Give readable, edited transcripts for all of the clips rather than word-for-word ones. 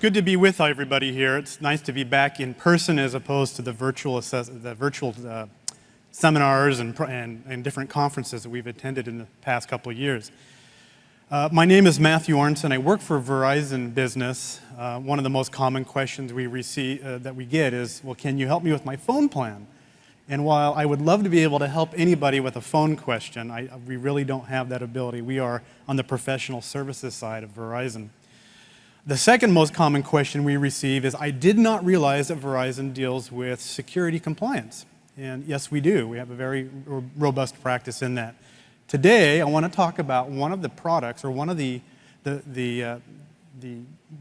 good to be with everybody here. It's nice to be back in person as opposed to the virtual seminars and different conferences that we've attended in the past couple of years. My name is Matthew Arntsen. I work for Verizon Business. One of the most common questions we receive that we get is, well, can you help me with my phone plan? And while I would love to be able to help anybody with a phone question, we really don't have that ability. We are on the professional services side of Verizon. The second most common question we receive is, I did not realize that Verizon deals with security compliance. And yes, we do. We have a very robust practice in that. Today, I want to talk about one of the products or one of the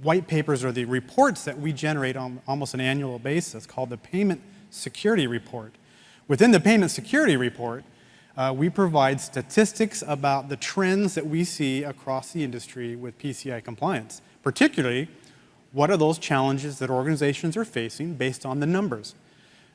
white papers or the reports that we generate on almost an annual basis called the Payment Security Report. Within the Payment Security Report, we provide statistics about the trends that we see across the industry with PCI compliance. Particularly, what are those challenges that organizations are facing based on the numbers?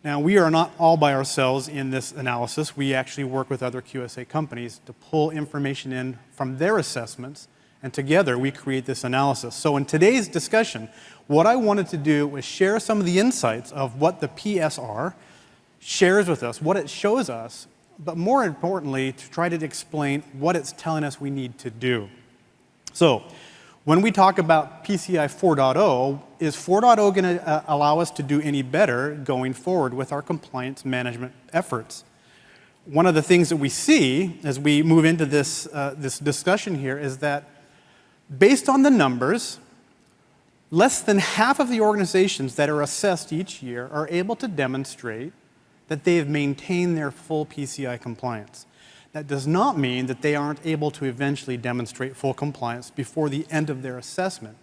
Now, we are not all by ourselves in this analysis. We actually work with other QSA companies to pull information in from their assessments, and together we create this analysis. So in today's discussion, what I wanted to do was share some of the insights of what the PSR shares with us, what it shows us, but more importantly, to try to explain what it's telling us we need to do. So, when we talk about PCI 4.0, is 4.0 going to allow us to do any better going forward with our compliance management efforts? One of the things that we see as we move into this discussion here is that based on the numbers, less than half of the organizations that are assessed each year are able to demonstrate that they have maintained their full PCI compliance. That does not mean that they aren't able to eventually demonstrate full compliance before the end of their assessment.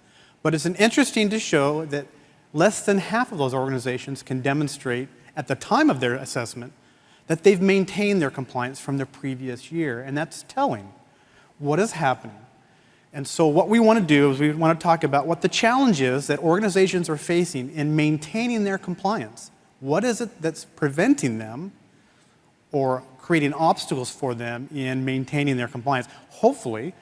But it's interesting to show that less than half of those organizations can demonstrate at the time of their assessment that they've maintained their compliance from the previous year. And that's telling what is happening. And so what we want to do is we want to talk about what the challenge is that organizations are facing in maintaining their compliance. What is it that's preventing them or creating obstacles for them in maintaining their compliance? Hopefully,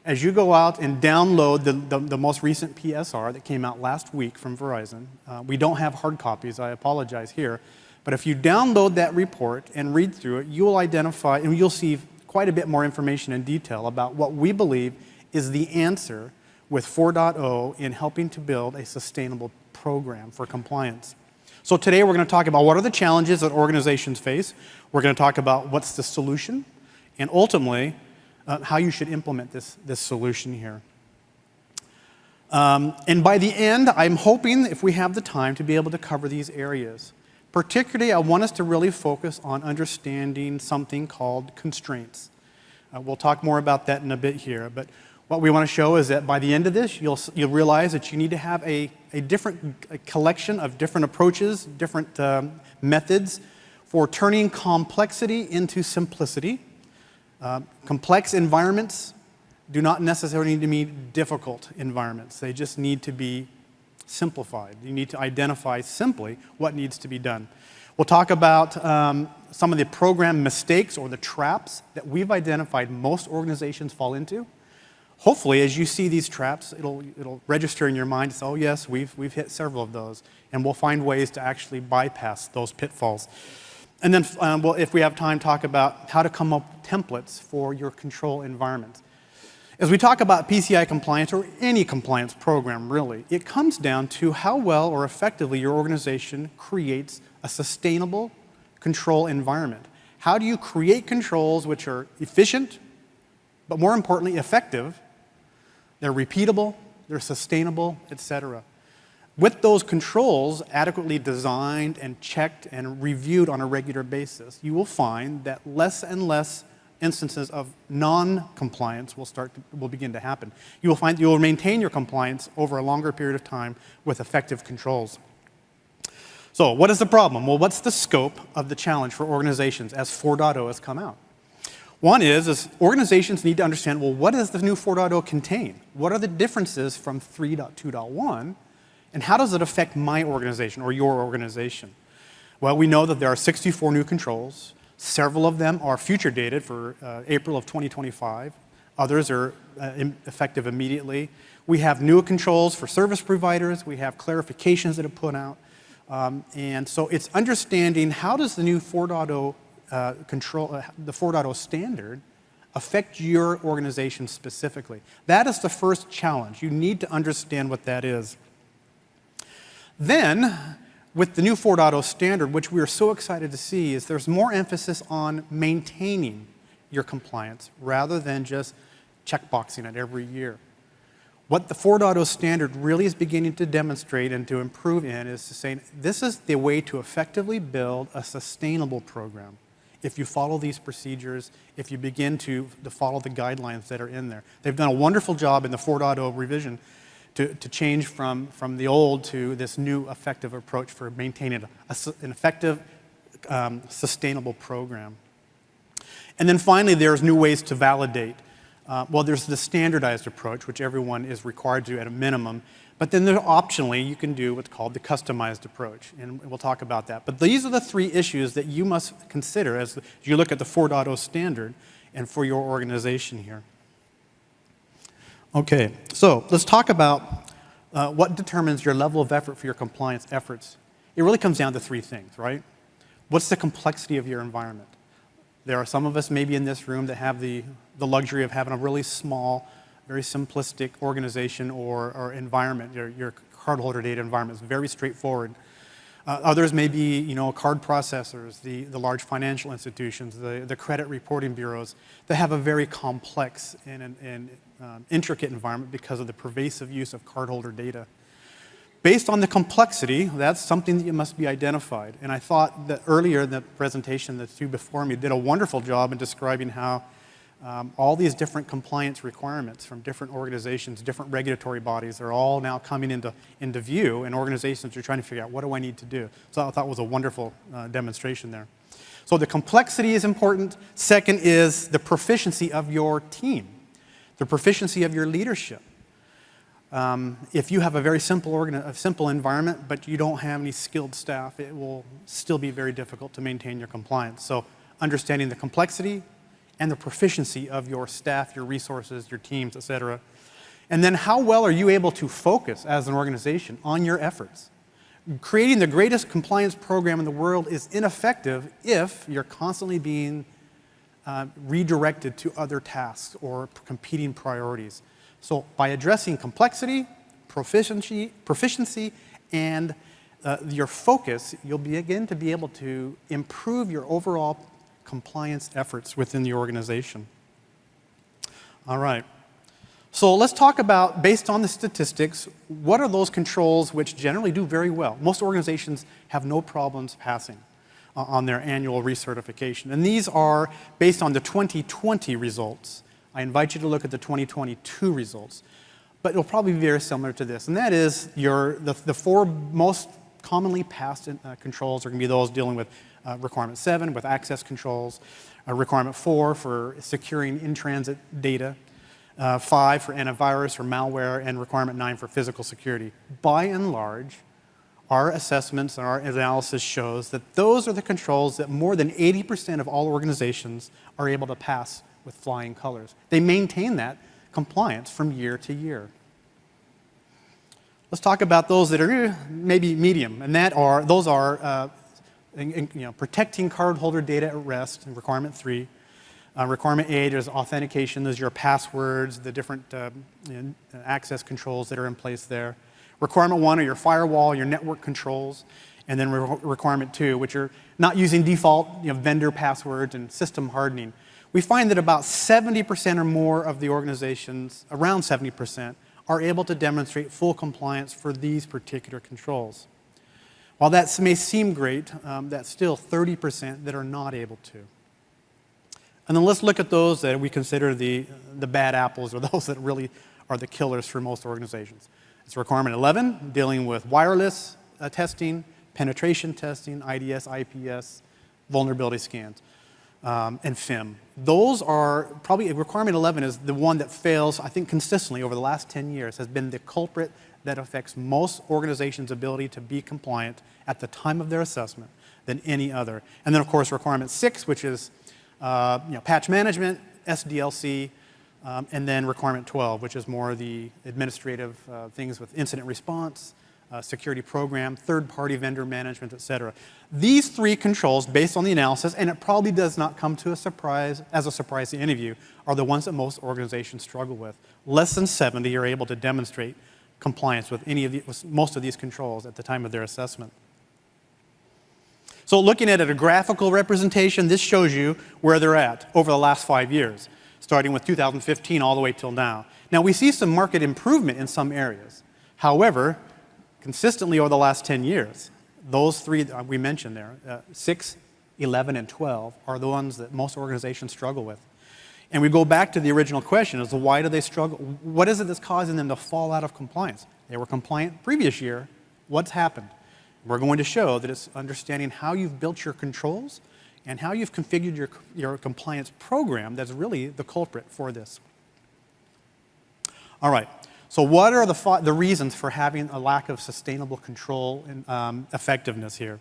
as you go out and download the most recent PSR that came out last week from Verizon, we don't have hard copies, I apologize here, but if you download that report and read through it, you will identify and you'll see quite a bit more information in detail about what we believe is the answer with 4.0 in helping to build a sustainable program for compliance. So today we're going to talk about what are the challenges that organizations face. We're going to talk about what's the solution, and ultimately how you should implement this solution here. And by the end, I'm hoping, if we have the time, to be able to cover these areas. Particularly, I want us to really focus on understanding something called constraints. We'll talk more about that in a bit here, but what we want to show is that by the end of this, you'll realize that you need to have a collection of different approaches, different methods for turning complexity into simplicity. Complex environments do not necessarily need to be difficult environments. They just need to be simplified. You need to identify simply what needs to be done. We'll talk about some of the program mistakes or the traps that we've identified most organizations fall into. Hopefully, as you see these traps, it'll register in your mind, oh yes, we've hit several of those, and we'll find ways to actually bypass those pitfalls. And then, if we have time, talk about how to come up with templates for your control environment. As we talk about PCI compliance, or any compliance program really, it comes down to how well or effectively your organization creates a sustainable control environment. How do you create controls which are efficient, but more importantly, effective? They're repeatable, they're sustainable, etc. With those controls adequately designed and checked and reviewed on a regular basis, you will find that less and less instances of non-compliance will begin to happen. You will find you will maintain your compliance over a longer period of time with effective controls. So what is the problem? Well, what's the scope of the challenge for organizations as 4.0 has come out? One is organizations need to understand, well, what does the new 4.0 contain? What are the differences from 3.2.1, and how does it affect my organization or your organization? Well, we know that there are 64 new controls. Several of them are future dated for April of 2025. Others are effective immediately. We have new controls for service providers. We have clarifications that are put out. And so it's understanding how does the new 4.0 the 4.0 standard affect your organization specifically. That is the first challenge. You need to understand what that is. Then, with the new 4.0 standard, which we are so excited to see, is there's more emphasis on maintaining your compliance rather than just checkboxing it every year. What the 4.0 standard really is beginning to demonstrate and to improve in is to say, this is the way to effectively build a sustainable program. If you follow these procedures, if you begin to follow the guidelines that are in there. They've done a wonderful job in the 4.0 revision to change from the old to this new effective approach for maintaining an effective, sustainable program. And then finally, there's new ways to validate. Well, there's the standardized approach, which everyone is required to at a minimum. But then optionally, you can do what's called the customized approach, and we'll talk about that. But these are the three issues that you must consider as you look at the 4.0 standard and for your organization here. Okay, so let's talk about what determines your level of effort for your compliance efforts. It really comes down to three things, right? What's the complexity of your environment? There are some of us maybe in this room that have the luxury of having a really small, very simplistic organization or environment. Your cardholder data environment is very straightforward. Others may be, card processors, the large financial institutions, the credit reporting bureaus that have a very complex and intricate environment because of the pervasive use of cardholder data. Based on the complexity, that's something that must be identified. And I thought that earlier in the presentation, the two before me did a wonderful job in describing how all these different compliance requirements from different organizations, different regulatory bodies are all now coming into view, and organizations are trying to figure out, what do I need to do? So I thought it was a wonderful demonstration there. So the complexity is important. Second is the proficiency of your team, the proficiency of your leadership. If you have a very simple environment, but you don't have any skilled staff, it will still be very difficult to maintain your compliance. So understanding the complexity and the proficiency of your staff, your resources, your teams, et cetera. And then how well are you able to focus as an organization on your efforts? Creating the greatest compliance program in the world is ineffective if you're constantly being redirected to other tasks or competing priorities. So by addressing complexity, proficiency, and your focus, you'll begin to be able to improve your overall compliance efforts within the organization. All right. So let's talk about, based on the statistics, what are those controls which generally do very well? Most organizations have no problems passing on their annual recertification. And these are based on the 2020 results. I invite you to look at the 2022 results. But it'll probably be very similar to this. And that is the four most commonly passed controls are going to be those dealing with requirement 7 with access controls, requirement 4 for securing in-transit data, 5 for antivirus or malware, and requirement 9 for physical security. By and large, our assessments and our analysis shows that those are the controls that more than 80% of all organizations are able to pass with flying colors. They maintain that compliance from year to year. Let's talk about those that are maybe medium, and those are protecting cardholder data at rest in requirement 3. Requirement 8 is authentication. Those are your passwords, the different access controls that are in place there. Requirement 1 are your firewall, your network controls, and then requirement 2, which are not using default vendor passwords and system hardening. We find that about 70% or more of the organizations, around 70%, are able to demonstrate full compliance for these particular controls. While that may seem great, that's still 30% that are not able to. And then let's look at those that we consider the bad apples, or those that really are the killers for most organizations. It's requirement 11, dealing with wireless testing, penetration testing, IDS, IPS, vulnerability scans, and FIM. Those are probably, requirement 11 is the one that fails, I think, consistently over the last 10 years, has been the culprit that affects most organizations' ability to be compliant at the time of their assessment than any other. And then, of course, requirement 6, which is patch management, SDLC, And then requirement 12, which is more the administrative things with incident response, security program, third-party vendor management, et cetera. These three controls, based on the analysis, and it probably does not come to a surprise, as a surprise to any of you, are the ones that most organizations struggle with. Less than 70 are able to demonstrate compliance with most of these controls at the time of their assessment. So looking at a graphical representation, this shows you where they're at over the last 5 years, starting with 2015 all the way till now. Now, we see some market improvement in some areas. However, consistently over the last 10 years, those three we mentioned there, 6, 11, and 12, are the ones that most organizations struggle with. And we go back to the original question, is why do they struggle? What is it that's causing them to fall out of compliance? They were compliant previous year. What's happened? We're going to show that it's understanding how you've built your controls and how you've configured your compliance program that's really the culprit for this. All right. So what are the reasons for having a lack of sustainable control and effectiveness here?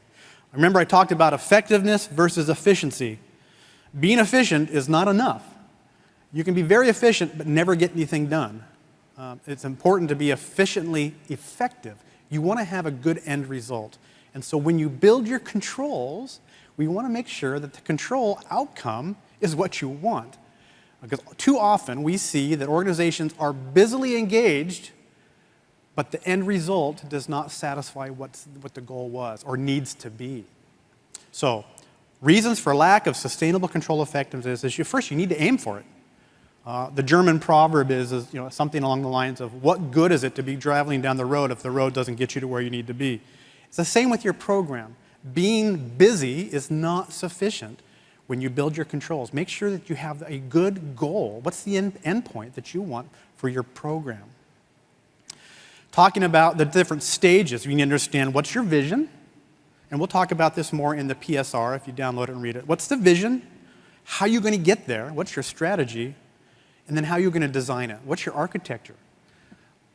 Remember, I talked about effectiveness versus efficiency. Being efficient is not enough. You can be very efficient but never get anything done. It's important to be efficiently effective. You want to have a good end result. And so when you build your controls, we want to make sure that the control outcome is what you want. Because too often we see that organizations are busily engaged, but the end result does not satisfy what the goal was or needs to be. So, reasons for lack of sustainable control effectiveness is first you need to aim for it. The German proverb is something along the lines of, what good is it to be traveling down the road if the road doesn't get you to where you need to be? It's the same with your program. Being busy is not sufficient. When you build your controls, make sure that you have a good goal. What's the end point that you want for your program? Talking about the different stages, you need to understand what's your vision, and we'll talk about this more in the PSR if you download it and read it. What's the vision? How are you going to get there? What's your strategy? And then how are you going to design it? What's your architecture?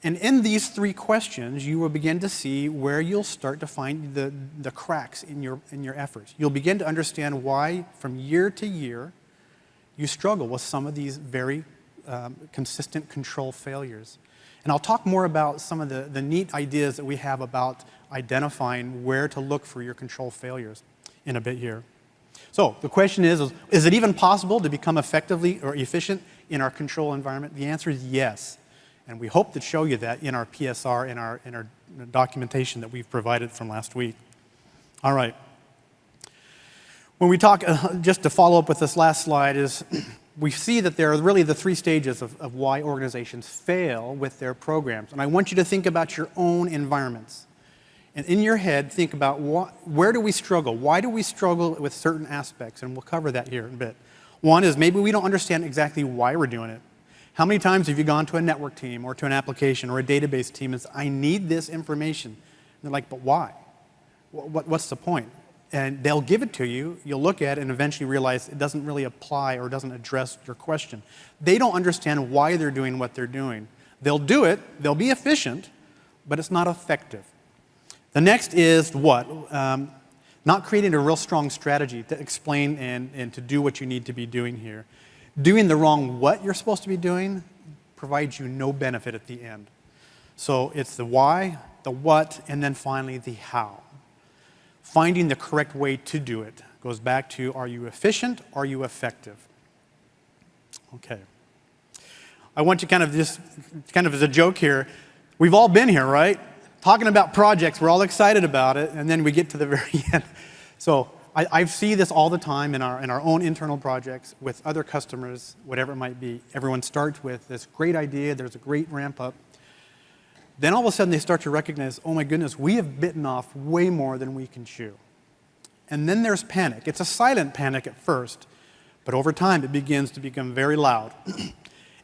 And in these three questions, you will begin to see where you'll start to find the cracks in your efforts. You'll begin to understand why, from year to year, you struggle with some of these very consistent control failures. And I'll talk more about some of the neat ideas that we have about identifying where to look for your control failures in a bit here. So the question is it even possible to become effectively or efficient in our control environment? The answer is yes. And we hope to show you that in our PSR, in our documentation that we've provided from last week. All right. When we talk, just to follow up with this last slide, is we see that there are really the three stages of why organizations fail with their programs. And I want you to think about your own environments. And in your head, think about where do we struggle? Why do we struggle with certain aspects? And we'll cover that here in a bit. One is maybe we don't understand exactly why we're doing it. How many times have you gone to a network team or to an application or a database team and said, I need this information? And they're like, but why? What's the point? And they'll give it to you, you'll look at it and eventually realize it doesn't really apply or doesn't address your question. They don't understand why they're doing what they're doing. They'll do it, they'll be efficient, but it's not effective. The next is what? Not creating a real strong strategy to explain and to do what you need to be doing here. Doing the wrong what you're supposed to be doing provides you no benefit at the end. So it's the why, the what, and then finally the how. Finding the correct way to do it goes back to, are you efficient, are you effective? Okay. I want to kind of as a joke here, we've all been here, right? Talking about projects, we're all excited about it, and then we get to the very end. So I see this all the time in our own internal projects with other customers, whatever it might be. Everyone starts with this great idea, there's a great ramp up. Then all of a sudden they start to recognize, oh my goodness, we have bitten off way more than we can chew. And then there's panic. It's a silent panic at first, but over time it begins to become very loud.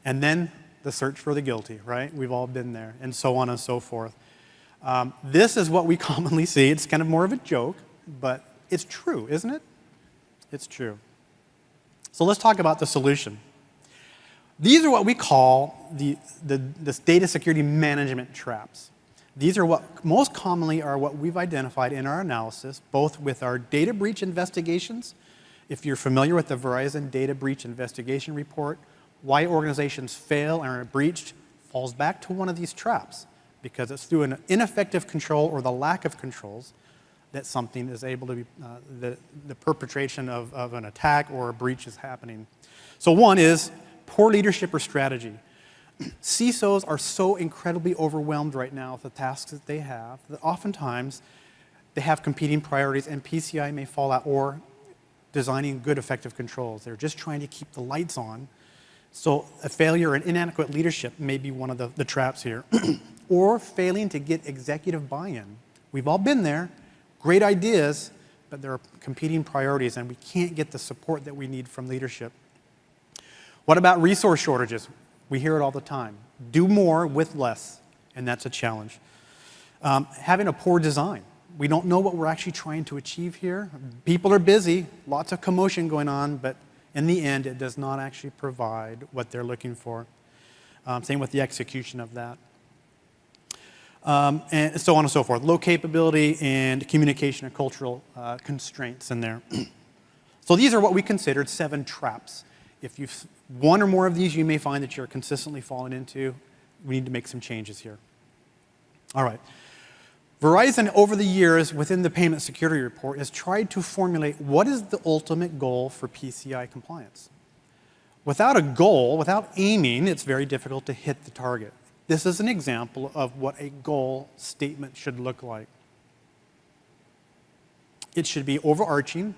And then the search for the guilty, right? We've all been there, and so on and so forth. This is what we commonly see. It's kind of more of a joke, but it's true, isn't it? It's true. So let's talk about the solution. These are what we call the data security management traps. These are what most commonly are what we've identified in our analysis, both with our data breach investigations. If you're familiar with the Verizon data breach investigation report, why organizations fail and are breached falls back to one of these traps, because it's through an ineffective control or the lack of controls that something is able to be, the perpetration of an attack or a breach is happening. So one is poor leadership or strategy. CISOs are so incredibly overwhelmed right now with the tasks that they have that oftentimes they have competing priorities and PCI may fall out, or designing good effective controls. They're just trying to keep the lights on. So a failure in inadequate leadership may be one of the traps here. Or failing to get executive buy-in. We've all been there, great ideas, but there are competing priorities and we can't get the support that we need from leadership. What about resource shortages? We hear it all the time. Do more with less, and that's a challenge. Having a poor design. We don't know what we're actually trying to achieve here. People are busy, lots of commotion going on, but in the end, it does not actually provide what they're looking for. Same with the execution of that. And so on and so forth. Low capability and communication and cultural constraints in there. So these are what we considered 7 traps. If you've one or more of these, you may find that you're consistently falling into. We need to make some changes here. All right. Verizon, over the years, within the Payment Security Report, has tried to formulate what is the ultimate goal for PCI compliance. Without a goal, without aiming, it's very difficult to hit the target. This is an example of what a goal statement should look like. It should be overarching.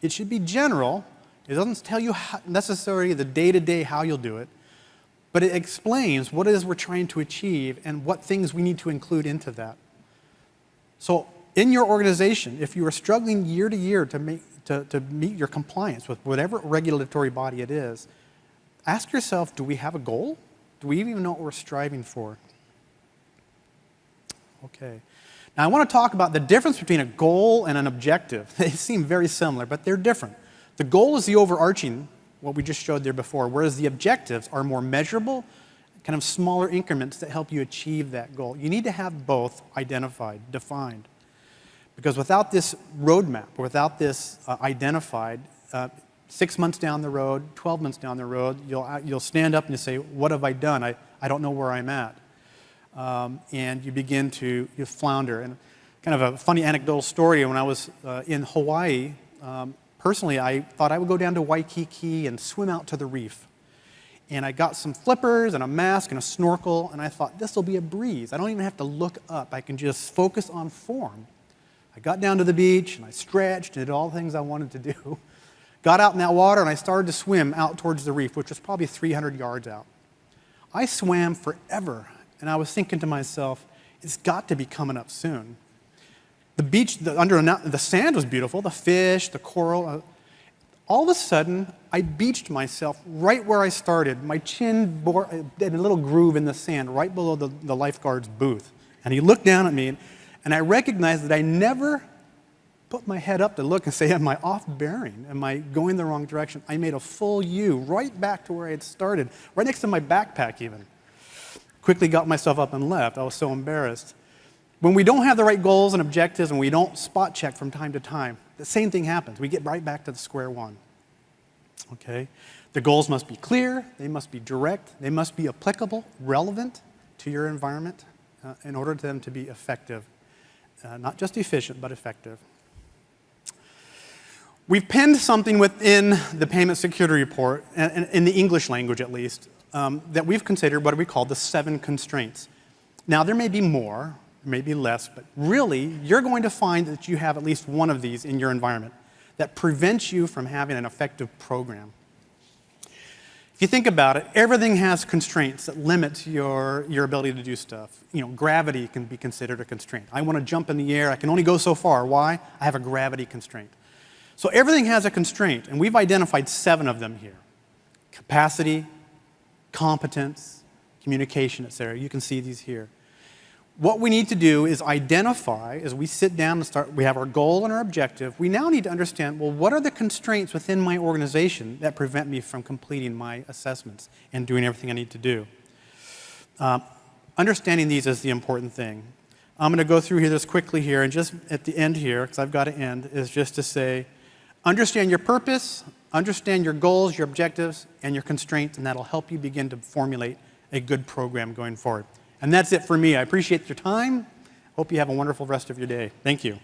It should be general. It doesn't tell you necessarily the day-to-day how you'll do it, but it explains what it is we're trying to achieve and what things we need to include into that. So in your organization, if you are struggling year to year to meet your compliance with whatever regulatory body it is, ask yourself, do we have a goal? Do we even know what we're striving for? Okay. Now I want to talk about the difference between a goal and an objective. They seem very similar, but they're different. The goal is the overarching, what we just showed there before, whereas the objectives are more measurable, kind of smaller increments that help you achieve that goal. You need to have both identified, defined. Because without this roadmap, or without this identified, 6 months down the road, 12 months down the road, you'll stand up and you say, what have I done? I don't know where I'm at. And you begin to flounder. And kind of a funny anecdotal story, when I was in Hawaii, personally, I thought I would go down to Waikiki and swim out to the reef. And I got some flippers and a mask and a snorkel, and I thought, this will be a breeze. I don't even have to look up. I can just focus on form. I got down to the beach, and I stretched, did all the things I wanted to do. Got out in that water, and I started to swim out towards the reef, which was probably 300 yards out. I swam forever, and I was thinking to myself, it's got to be coming up soon. The beach, the sand was beautiful, the fish, the coral. All of a sudden, I beached myself right where I started. My chin did a little groove in the sand right below the lifeguard's booth. And he looked down at me, and I recognized that I never put my head up to look and say, am I off bearing? Am I going the wrong direction? I made a full U right back to where I had started, right next to my backpack even. Quickly got myself up and left. I was so embarrassed. When we don't have the right goals and objectives and we don't spot check from time to time, the same thing happens. We get right back to the square one. Okay? The goals must be clear, they must be direct, they must be applicable, relevant to your environment in order for them to be effective. Not just efficient, but effective. We've penned something within the Payment Security Report, in the English language at least, that we've considered what we call the 7 constraints. Now, there may be more, maybe less, but really, you're going to find that you have at least one of these in your environment that prevents you from having an effective program. If you think about it, everything has constraints that limit your ability to do stuff. You know, gravity can be considered a constraint. I want to jump in the air, I can only go so far. Why? I have a gravity constraint. So everything has a constraint, and we've identified 7 of them here. Capacity, competence, communication, etc. You can see these here. What we need to do is identify, as we sit down and we have our goal and our objective, we now need to understand, well, what are the constraints within my organization that prevent me from completing my assessments and doing everything I need to do? Understanding these is the important thing. I'm going to go through here this quickly here, and just at the end here, because I've got to end, is just to say, understand your purpose, understand your goals, your objectives, and your constraints, and that'll help you begin to formulate a good program going forward. And that's it for me. I appreciate your time. Hope you have a wonderful rest of your day. Thank you.